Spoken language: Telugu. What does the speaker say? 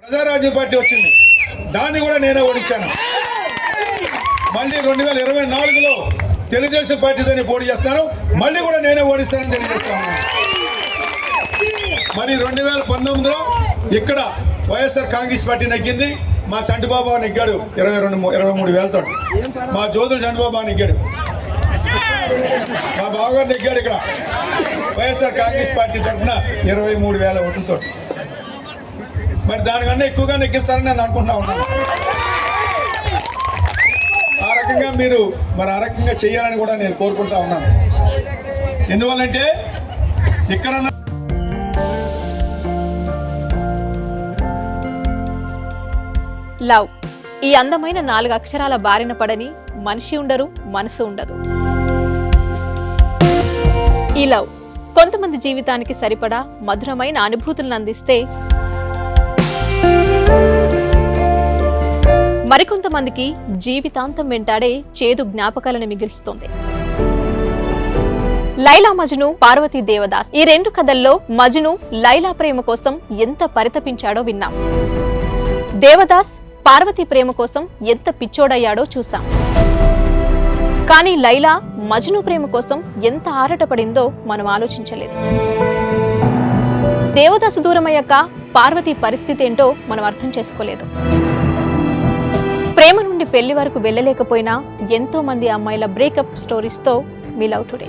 ప్రజారాజ్యం పార్టీ వచ్చింది, దాన్ని కూడా నేనే ఓడించాను. మళ్ళీ 2024లో తెలుగుదేశం పార్టీతోనే పోటీ చేస్తాను, మళ్ళీ కూడా నేనే ఓడిస్తానని తెలియజేస్తాను. మరి 2019లో ఇక్కడ వైఎస్ఆర్ కాంగ్రెస్ పార్టీ నెగ్గింది. మా చంటిబాబు నెగ్గాడు 23 వేలతో. మా జ్యోతుల చంటిబాబు నెగ్గాడు, మా బావగారు నెగ్గాడు ఇక్కడ వైఎస్ఆర్ కాంగ్రెస్ పార్టీ తరఫున 23,000 ఓట్లతో. మరి దానికన్నా ఎక్కువగా నెగ్గిస్తారని నేను అనుకుంటా ఉన్నాను. ఆ రకంగా మీరు మరి ఆ రకంగా చేయాలని కూడా నేను కోరుకుంటా ఉన్నాను. ఎందువల్లంటే ఇక్కడ లవ్, ఈ అందమైన 4 అక్షరాల బారిన పడని మనిషి ఉండరు, మనసు ఉండదు. ఈ లవ్ కొంతమంది జీవితానికి సరిపడా మధురమైన అనుభూతులను అందిస్తే, మరికొంతమందికి జీవితాంతం వెంటాడే చేదు జ్ఞాపకాలను మిగిల్స్తుంది. లైలా మజ్ను, పార్వతీ దేవదాస్, ఈ 2 కథల్లో మజ్ను లైలా ప్రేమ కోసం ఎంత పరితపించాడో విన్నాం. దేవదాస్ పార్వతి ప్రేమ కోసం ఎంత పిచ్చోడయ్యాడో చూసాం. కానీ లైలా మజ్ను ప్రేమ కోసం ఎంత ఆరాటపడిందో మనం ఆలోచించలేదు. దేవదాసు దూరమయ్యాక పార్వతి పరిస్థితి ఏంటో మనం అర్థం చేసుకోలేదు. ప్రేమ నుండి పెళ్లి వరకు వెళ్ళలేకపోయినా ఎంతో మంది అమ్మాయిల బ్రేకప్ స్టోరీస్తో మీ లవ్ టుడే.